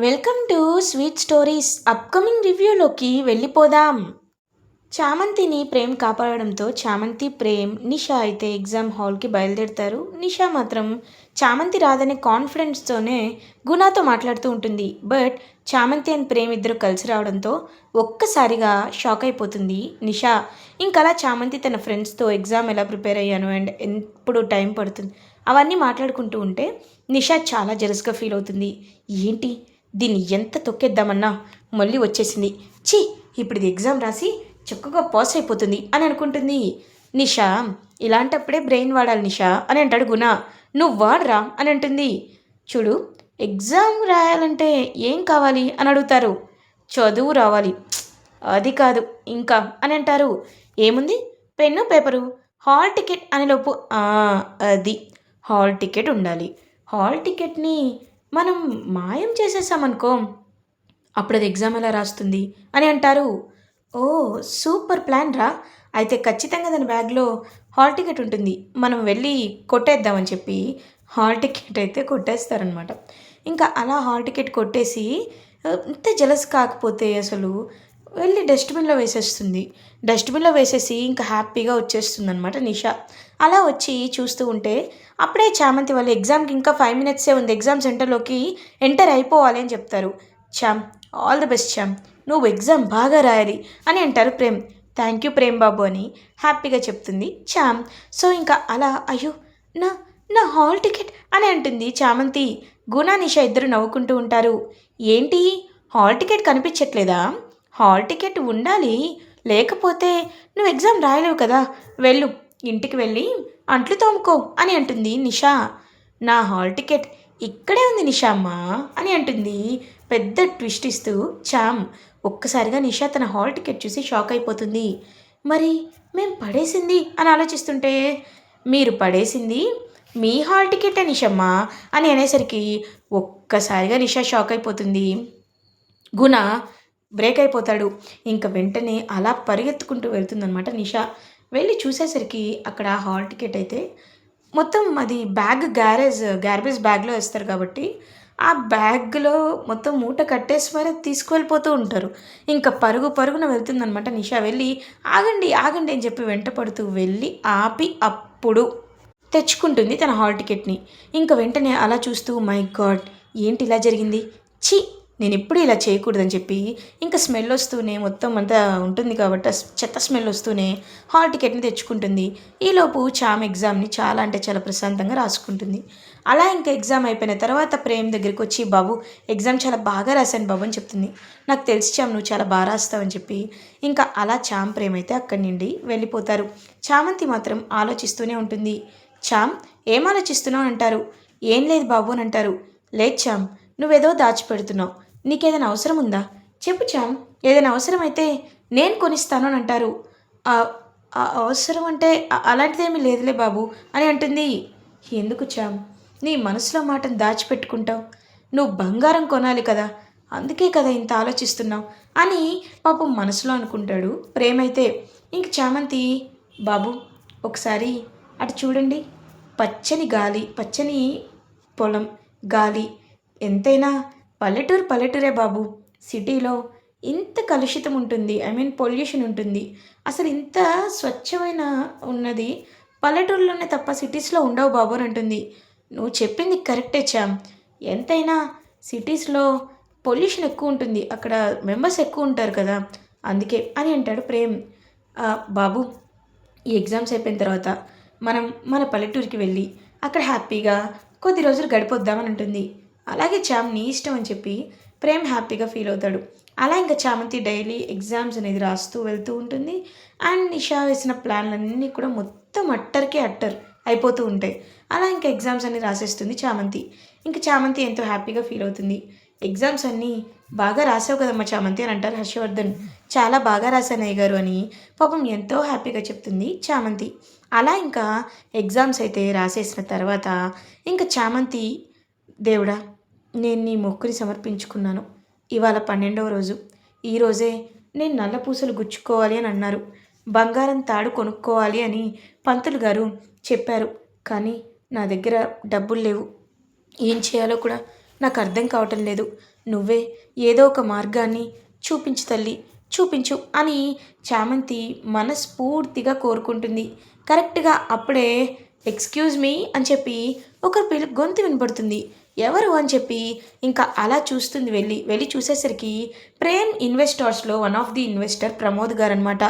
Welcome to sweet stories upcoming రివ్యూలోకి వెళ్ళిపోదాం. చామంతిని ప్రేమ్ కాపాడడంతో చామంతి, ప్రేమ్, నిషా అయితే ఎగ్జామ్ హాల్కి బయలుదేరుతారు. నిషా మాత్రం చామంతి రాదనే కాన్ఫిడెన్స్తోనే గుణాతో మాట్లాడుతూ ఉంటుంది. బట్ చామంతి అండ్ ప్రేమ్ ఇద్దరు కలిసి రావడంతో ఒక్కసారిగా షాక్ అయిపోతుంది నిషా. ఇంకలా చామంతి తన ఫ్రెండ్స్తో ఎగ్జామ్ ఎలా ప్రిపేర్ అయ్యాను అండ్ ఎప్పుడు టైం పడుతుంది అవన్నీ మాట్లాడుకుంటూ ఉంటే నిషా చాలా జెలస్గా ఫీల్ అవుతుంది. ఏంటి దీన్ని ఎంత తొక్కేద్దామన్నా మళ్ళీ వచ్చేసింది, ఛీ ఇప్పుడు ఇది ఎగ్జామ్ రాసి చక్కగా పాస్ అయిపోతుంది అని అనుకుంటుంది. నిషా, ఇలాంటప్పుడే బ్రెయిన్ వాడాలి నిషా అని అంటాడు గుణ. నువ్వు వాడరా అని అంటుంది. చూడు, ఎగ్జామ్ రాయాలంటే ఏం కావాలి అని అడుగుతారు. చదువు రావాలి. అది కాదు ఇంకా అని అంటారు. ఏముంది, పెన్ను పేపరు, హాల్ టికెట్ అనేలోపు అది హాల్ టికెట్ ఉండాలి. హాల్ టికెట్ని మనం మాయం చేసేసామనుకో అప్పుడు అది ఎగ్జామ్ ఎలా రాస్తుంది అని అంటారు. ఓ, సూపర్ ప్లాన్ రా. అయితే ఖచ్చితంగా దాని బ్యాగ్లో హాల్ టికెట్ ఉంటుంది, మనం వెళ్ళి కొట్టేద్దామని చెప్పి హాల్ టికెట్ అయితే కొట్టేస్తారనమాట. ఇంకా అలా హాల్ టికెట్ కొట్టేసి ఇంత జలస్ కాకపోతే అసలు వెళ్ళి డస్ట్బిన్లో వేసేస్తుంది. డస్ట్బిన్లో వేసేసి ఇంకా హ్యాపీగా వచ్చేస్తుంది అనమాట నిషా. అలా వచ్చి చూస్తూ ఉంటే అప్పుడే చామంతి వాళ్ళు ఎగ్జామ్కి ఇంకా 5 minutes ఉంది, ఎగ్జామ్ సెంటర్లోకి ఎంటర్ అయిపోవాలి అని చెప్తారు. చామ్, ఆల్ ది బెస్ట్ చామ్, నువ్వు ఎగ్జామ్ బాగా రాయాలి అని అంటారు ప్రేమ్. థ్యాంక్ యూ ప్రేమ్ బాబు అని హ్యాపీగా చెప్తుంది చామ్. సో ఇంకా అలా అయ్యో నా నా హాల్ టికెట్ అని అంటుంది చామంతి. గుణ నిషా ఇద్దరు నవ్వుకుంటూ ఉంటారు. ఏంటి, హాల్ టికెట్ కనిపించట్లేదా? హాల్ టికెట్ ఉండాలి, లేకపోతే నువ్వు ఎగ్జామ్ రాయలేవు కదా. వెళ్ళు, ఇంటికి వెళ్ళి అంట్లు తోముకో అని అంటుంది నిషా. నా హాల్ టికెట్ ఇక్కడే ఉంది నిషా అమ్మ అని అంటుంది పెద్ద ట్విస్ట్ ఇస్తూ చామ్. ఒక్కసారిగా నిషా తన హాల్ టికెట్ చూసి షాక్ అయిపోతుంది. మరి మేం పడేసింది అని ఆలోచిస్తుంటే, మీరు పడేసింది మీ హాల్ టికెటే నిషమ్మ అని అనేసరికి ఒక్కసారిగా నిషా షాక్ అయిపోతుంది. గుణ బ్రేక్ అయిపోతాడు. ఇంకా వెంటనే అలా పరిగెత్తుకుంటూ వెళ్తుందనమాట నిషా. వెళ్ళి చూసేసరికి అక్కడ హాల్ టికెట్ అయితే మొత్తం అది గార్బేజ్ బ్యాగ్లో వేస్తారు కాబట్టి ఆ బ్యాగ్లో మొత్తం మూట కట్టేసి మరి తీసుకువెళ్ళిపోతూ ఉంటారు. ఇంకా పరుగు పరుగున వెళ్తుందనమాట నిషా. వెళ్ళి ఆగండి ఆగండి అని చెప్పి వెంట పడుతూ వెళ్ళి ఆపి అప్పుడు తెచ్చుకుంటుంది తన హాల్ టికెట్ని. ఇంకా వెంటనే అలా చూస్తూ మై గాడ్ ఏంటి ఇలా జరిగింది, ఛీ నేను ఎప్పుడు ఇలా చేయకూడదని చెప్పి ఇంకా స్మెల్ వస్తూనే మొత్తం అంతా ఉంటుంది కాబట్టి చెత్త స్మెల్ వస్తూనే హాల్ టికెట్ని తెచ్చుకుంటుంది. ఈలోపు చామ్ ఎగ్జామ్ని చాలా అంటే చాలా ప్రశాంతంగా రాసుకుంటుంది. అలా ఇంకా ఎగ్జామ్ అయిపోయిన తర్వాత ప్రేమ్ దగ్గరికి వచ్చి బాబు ఎగ్జామ్ చాలా బాగా రాశాను బాబు అని చెప్తుంది. నాకు తెలిసి చామ్ నువ్వు చాలా బాగా రాస్తావని చెప్పి ఇంకా అలా చామ్ ప్రేమ్ అయితే అక్కడి నుండి వెళ్ళిపోతారు. చామంతి మాత్రం ఆలోచిస్తూనే ఉంటుంది. చామ్, ఏం ఆలోచిస్తున్నావు అంటారు. ఏం లేదు బాబు అని అంటారు. లేదు చామ్, నువ్వేదో దాచిపెడుతున్నావు, నీకేదైనా అవసరం ఉందా చెప్పు చామ్, ఏదైనా అవసరం అయితే నేను కొనిస్తాను అని అంటారు. అవసరం అంటే అలాంటిదేమీ లేదులే బాబు అని అంటుంది. ఎందుకు చామ్ నీ మనసులో మాటను దాచిపెట్టుకుంటావు, నువ్వు బంగారం కొనాలి కదా, అందుకే కదా ఇంత ఆలోచిస్తున్నావు అని పాపం మనసులో అనుకుంటాడు ప్రేమైతే. ఇంక చామంతి, బాబు ఒకసారి అటు చూడండి, పచ్చని గాలి, పచ్చని పొలం, గాలి, ఎంతైనా పల్లెటూరు పల్లెటూరే బాబు. సిటీలో ఇంత కలుషితం ఉంటుంది, ఐ మీన్ పొల్యూషన్ ఉంటుంది. అసలు ఇంత స్వచ్ఛమైన ఉన్నది పల్లెటూరులోనే తప్ప సిటీస్లో ఉండవు బాబు అని అంటుంది. నువ్వు చెప్పింది కరెక్టే చామ్, ఎంతైనా సిటీస్లో పొల్యూషన్ ఎక్కువ ఉంటుంది, అక్కడ మెంబర్స్ ఎక్కువ ఉంటారు కదా, అందుకే అని అంటాడు ప్రేమ్. బాబు ఈ ఎగ్జామ్స్ అయిపోయిన తర్వాత మనం మన పల్లెటూరికి వెళ్ళి అక్కడ హ్యాపీగా కొద్ది రోజులు గడిపొద్దామని ఉంటుంది. అలాగే చామ్ నీ ఇష్టం అని చెప్పి ప్రేమ్ హ్యాపీగా ఫీల్ అవుతాడు. అలా ఇంకా చామంతి డైలీ ఎగ్జామ్స్ అనేది రాస్తూ వెళ్తూ ఉంటుంది. అండ్ నిషా వేసిన ప్లాన్లన్నీ కూడా మొత్తం అట్టర్కే అట్టర్ అయిపోతూ ఉంటాయి. అలా ఇంకా ఎగ్జామ్స్ అన్నీ రాసేస్తుంది చామంతి. ఇంకా చామంతి ఎంతో హ్యాపీగా ఫీల్ అవుతుంది. ఎగ్జామ్స్ అన్నీ బాగా రాసావు కదమ్మా చామంతి అని అంటారు హర్షవర్ధన్. చాలా బాగా రాశాను అయ్య గారు అని పాపం ఎంతో హ్యాపీగా చెప్తుంది చామంతి. అలా ఇంకా ఎగ్జామ్స్ అయితే రాసేసిన తర్వాత ఇంకా చామంతి, దేవుడా నేను నీ మొక్కుని సమర్పించుకున్నాను, ఇవాళ 12వ రోజు, ఈరోజే నేను నల్ల పూసలు గుచ్చుకోవాలి అని అన్నారు, బంగారం తాడు కొనుక్కోవాలి అని పంతులు గారు చెప్పారు, కానీ నా దగ్గర డబ్బులు లేవు, ఏం చేయాలో కూడా నాకు అర్థం కావటం లేదు, నువ్వే ఏదో ఒక మార్గాన్ని చూపించు తల్లి, చూపించు అని చామంతి మనస్ఫూర్తిగా కోరుకుంటుంది. కరెక్ట్‌గా అప్పుడే ఎక్స్‌క్యూజ్ మీ అని చెప్పి ఒక గొంతు వినపడుతుంది. ఎవరు అని చెప్పి ఇంకా అలా చూస్తుంది వెళ్ళి. వెళ్ళి చూసేసరికి ప్రేమ్ ఇన్వెస్టార్స్‌లో one of the investor Pramod గారనమాట.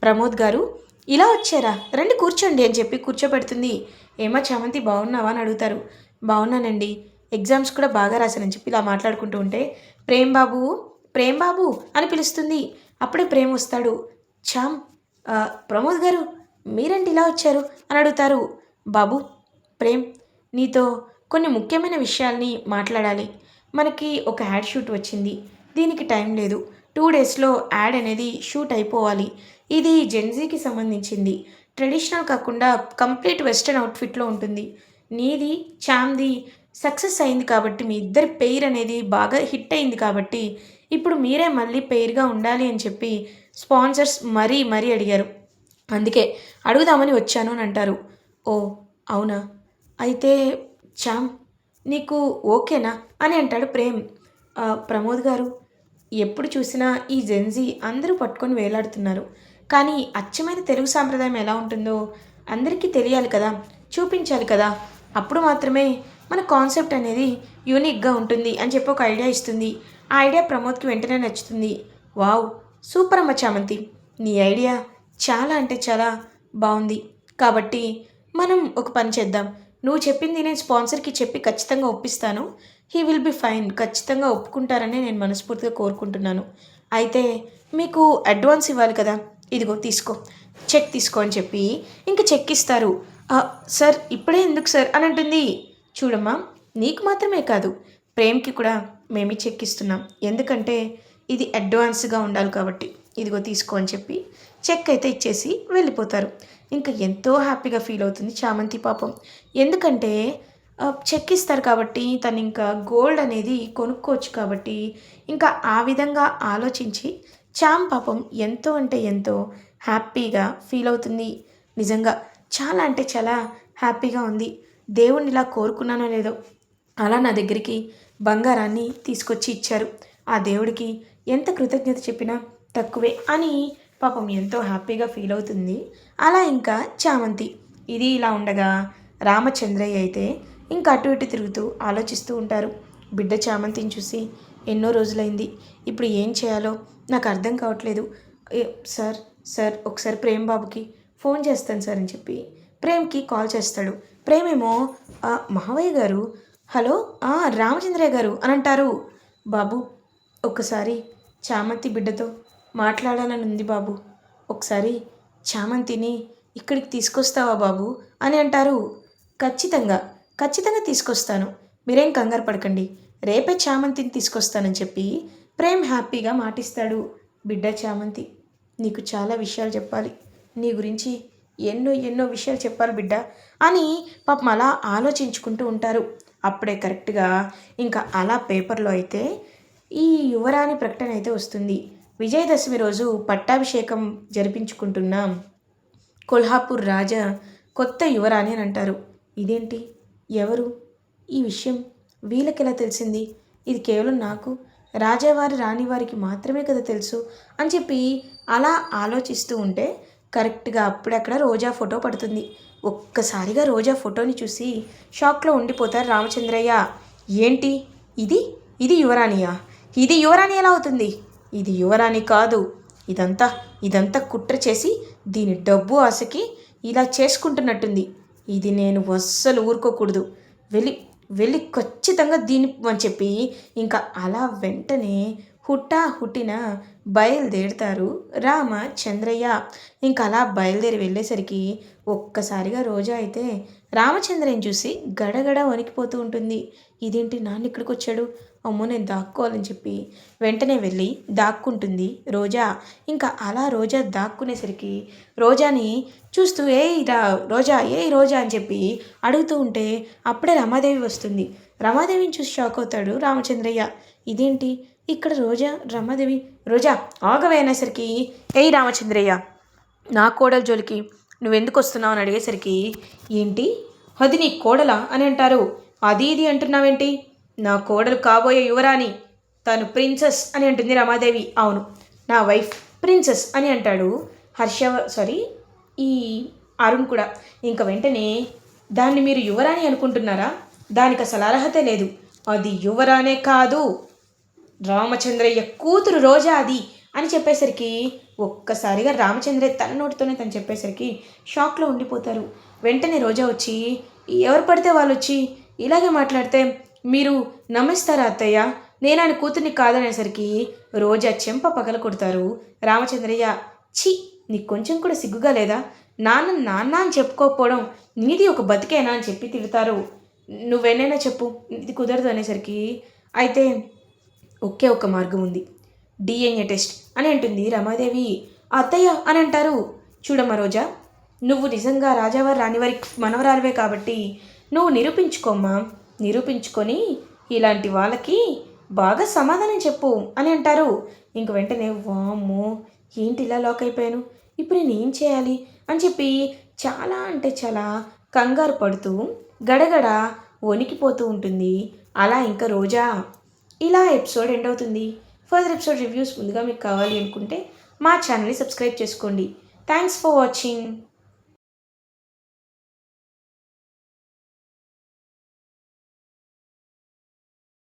ప్రమోద్ గారు ఇలా వచ్చారా? రండి కూర్చోండి అని చెప్పి కూర్చోబెడుతుంది. ఏమ్మా చామంతి బాగున్నావా అని అడుగుతారు. బాగున్నానండి. ఎగ్జామ్స్ కూడా బాగా రాశానని చెప్పి ఇలా మాట్లాడుకుంటూ ఉంటే ప్రేమ్ బాబు, ప్రేమ్ బాబు అని పిలుస్తుంది. అప్పుడే ప్రేమ్ వస్తాడు. చామ్ ప్రమోద్ గారు మీరేంటి ఇలా వచ్చారు అని అడుగుతారు. బాబు ప్రేమ్ నీతో కొన్ని ముఖ్యమైన విషయాల్ని మాట్లాడాలి. మనకి ఒక యాడ్ షూట్ వచ్చింది. దీనికి టైం లేదు. 2 డేస్‌లో యాడ్ అనేది షూట్ అయిపోవాలి. ఇది జెన్‌జీకి సంబంధించింది. ట్రెడిషనల్ కాకుండా కంప్లీట్ వెస్టర్న్ అవుట్‌ఫిట్‌లో ఉంటుంది. నీది, చామ్‌ది సక్సెస్ అయింది కాబట్టి మీ ఇద్దరి పెయిర్ అనేది బాగా హిట్ అయింది కాబట్టి ఇప్పుడు మీరే మళ్ళీ పెయిర్‌గా ఉండాలి అని చెప్పి స్పాన్సర్స్ మరీ మరీ అడిగారు. అందుకే అడుగుదామని వచ్చాను అని అంటారు. ఓహ్! అవునా? అయితే చామ్ నీకు ఓకేనా అని అంటాడు ప్రేమ్. ప్రమోద్ గారు ఎప్పుడు చూసినా ఈ జెన్‌జీ అందరూ పట్టుకొని వేలాడుతున్నారు. కానీ అచ్చమైన తెలుగు సాంప్రదాయం ఎలా ఉంటుందో అందరికీ తెలియాలి కదా! చూపించాలి కదా! అప్పుడు మాత్రమే మన కాన్సెప్ట్ అనేది యూనిక్‌గా ఉంటుంది అని చెప్పి ఒక ఐడియా ఇస్తుంది. ఆ ఐడియా ప్రమోద్‌కి వెంటనే నచ్చుతుంది. వావ్! సూపర్ అమ్మ చామంతి. నీ ఐడియా చాలా అంటే చాలా బావుంది. కాబట్టి మనం ఒక పని చేద్దాం. నువ్వు చెప్పింది నేను స్పాన్సర్‌కి చెప్పి ఖచ్చితంగా ఒప్పిస్తాను. He will be fine. ఖచ్చితంగా ఒప్పుకుంటారని నేను మనస్ఫూర్తిగా కోరుకుంటున్నాను. అయితే మీకు అడ్వాన్స్ ఇవ్వాలి కదా! ఇదిగో తీసుకో. చెక్ తీసుకో అని చెప్పి ఇంక చెక్ ఇస్తారు. సార్ ఇప్పుడే ఎందుకు సార్ అని అంటుంది. చూడమ్మా నీకు మాత్రమే కాదు ప్రేమ్‌కి కూడా మేమే చెక్ ఇస్తున్నాం. ఎందుకంటే ఇది అడ్వాన్స్‌గా ఉండాలి కాబట్టి. ఇదిగో తీసుకో అని చెప్పి చెక్ అయితే ఇచ్చేసి వెళ్ళిపోతారు. ఇంకా ఎంతో హ్యాపీగా ఫీల్ అవుతుంది చామంతి పాపం. ఎందుకంటే చెక్ ఇస్తారు కాబట్టి తను ఇంకా గోల్డ్ అనేది కొనుక్కోవచ్చు కాబట్టి ఇంకా ఆ విధంగా ఆలోచించి చామ్ పాపం ఎంతో అంటే ఎంతో హ్యాపీగా ఫీల్ అవుతుంది. నిజంగా చాలా అంటే చాలా హ్యాపీగా ఉంది. దేవుణ్ణి ఇలా కోరుకున్నానో లేదో అలా నా దగ్గరికి బంగారాన్ని తీసుకొచ్చి ఇచ్చారు. ఆ దేవుడికి ఎంత కృతజ్ఞత చెప్పినా తక్కువే అని పాపం ఎంతో హ్యాపీగా ఫీల్ అవుతుంది. అలా ఇంకా చామంతి. ఇది ఇలా ఉండగా రామచంద్రయ్య అయితే ఇంకా అటు ఇటు తిరుగుతూ ఆలోచిస్తూ ఉంటారు. బిడ్డ చామంతిని చూసి ఎన్నో రోజులైంది. ఇప్పుడు ఏం చేయాలో నాకు అర్థం కావట్లేదు. ఏ సార్ సార్ ఒకసారి ప్రేమ్ బాబుకి ఫోన్ చేస్తాను సార్ అని చెప్పి ప్రేమ్కి కాల్ చేస్తాడు. ప్రేమేమో మహావయ్య గారు హలో రామచంద్రయ్య గారు అని అంటారు. బాబు ఒకసారి చామంతి బిడ్డతో మాట్లాడాలని ఉంది బాబు. ఒకసారి చామంతిని ఇక్కడికి తీసుకొస్తావా బాబు అని అంటారు. ఖచ్చితంగా ఖచ్చితంగా తీసుకొస్తాను. మీరేం కంగారు పడకండి. రేపే చామంతిని తీసుకొస్తానని చెప్పి ప్రేమ్ హ్యాపీగా మాటిస్తాడు. బిడ్డ చామంతి నీకు చాలా విషయాలు చెప్పాలి. నీ గురించి ఎన్నో ఎన్నో విషయాలు చెప్పాలి బిడ్డ అని పాపం అలా ఆలోచించుకుంటూ ఉంటారు. అప్పుడే కరెక్ట్గా ఇంకా అలా పేపర్లో అయితే ఈ యువరాణి ప్రకటన అయితే వస్తుంది. విజయదశమి రోజు పట్టాభిషేకం జరిపించుకుంటున్నాం. కొల్హాపూర్ రాజా కొత్త యువరాణి అని అంటారు. ఇదేంటి ఎవరు ఈ విషయం వీళ్ళకెలా తెలిసింది? ఇది కేవలం నాకు రాజావారి రాణివారికి మాత్రమే కదా తెలుసు అని చెప్పి అలా ఆలోచిస్తూ ఉంటే కరెక్ట్గా అప్పుడక్కడ రోజా ఫోటో పడుతుంది. ఒక్కసారిగా రోజా ఫోటోని చూసి షాక్లో ఉండిపోతారు రామచంద్రయ్య. ఏంటి ఇది ఇది యువరాణియా? ఇది యువరాణి ఎలా అవుతుంది? ఇది యువరాణి కాదు. ఇదంతా ఇదంతా కుట్ర చేసి దీని డబ్బు ఆశకి ఇలా చేసుకుంటున్నట్టుంది. ఇది నేను అస్సలు ఊరుకోకూడదు. వెళ్ళి వెళ్ళి ఖచ్చితంగా దీన్ని అని చెప్పి ఇంకా అలా వెంటనే హుట్టిన బయలుదేరుతారు రామచంద్రయ్య. ఇంకా అలా బయలుదేరి వెళ్ళేసరికి ఒక్కసారిగా రోజా అయితే రామచంద్రయ్యని చూసి గడగడ వణికిపోతూ ఉంటుంది. ఇదేంటి నాన్న ఇక్కడికి వచ్చాడు? అమ్మో నేను దాక్కోవాలని చెప్పి వెంటనే వెళ్ళి దాక్కుంటుంది రోజా. ఇంకా అలా రోజా దాక్కునేసరికి రోజాని చూస్తూ రోజా రోజా అని చెప్పి అడుగుతూ ఉంటే అప్పుడే రమాదేవి వస్తుంది. రమాదేవిని చూసి షాక్ అవుతాడు రామచంద్రయ్య. ఇదేంటి ఇక్కడ రోజా రమాదేవి రోజా ఆగవే అనేసరికి రామచంద్రయ్య నా కోడల జోలికి నువ్వెందుకు వస్తున్నావు అని అడిగేసరికి ఏంటి అది నీ కోడలా అని అంటారు. అది ఇది అంటున్నావేంటి? నా కోడలు కాబోయే యువరాణి తను ప్రిన్సెస్ అని అంటుంది రమాదేవి. అవును, నా వైఫ్ ప్రిన్సెస్ అని అంటాడు ఈ అరుణ్ కూడా. ఇంక వెంటనే దాన్ని మీరు యువరాణి అనుకుంటున్నారా? దానికి అసలు అర్హతే లేదు. అది యువరానే కాదు, రామచంద్రయ్య కూతురు రోజా అది అని చెప్పేసరికి ఒక్కసారిగా రామచంద్రయ్య తన నోటితోనే తను చెప్పేసరికి షాక్లో ఉండిపోతారు. వెంటనే రోజా వచ్చి, ఎవరు పడితే వాళ్ళు వచ్చి ఇలాగే మాట్లాడితే మీరు నమ్మిస్తారా అత్తయ్య? నేను ఆయన కూతుర్ని కాదనేసరికి రోజా చెంప పగల కొడతారు. రామచంద్రయ్య, ఛీ, నీకు కొంచెం కూడా సిగ్గుగా లేదా? నాన్న నాన్న అని చెప్పుకోకపోవడం నీది ఒక బతికేనా అని చెప్పి తిడతారు. నువ్వెన్నైనా చెప్పు, ఇది కుదరదు అనేసరికి అయితే ఒకే ఒక మార్గం ఉంది, డిఎన్ఏ టెస్ట్ అని అంటుంది రమాదేవి. అత్తయ్య అని అంటారు. చూడమ్మా రోజా, నువ్వు నిజంగా రాజావారి రాణివారి మనవరాలివే కాబట్టి నువ్వు నిరూపించుకోమ్మా. నిరూపించుకొని ఇలాంటి వాళ్ళకి బాగా సమాధానం చెప్పు అని అంటారు. ఇంక వెంటనే వామ్మో, ఏంటి ఇలా లాక్ అయిపోయాను, ఇప్పుడు నేను ఏం చేయాలి అని చెప్పి చాలా అంటే చాలా కంగారు పడుతూ గడగడ వణికిపోతూ ఉంటుంది. అలా ఇంకా రోజా ఇలా ఎపిసోడ్ ఎండ్ అవుతుంది. ఫర్దర్ ఎపిసోడ్ రివ్యూస్ ముందుగా మీకు కావాలి అనుకుంటే మా ఛానల్ని సబ్స్క్రైబ్ చేసుకోండి. Thanks for watching.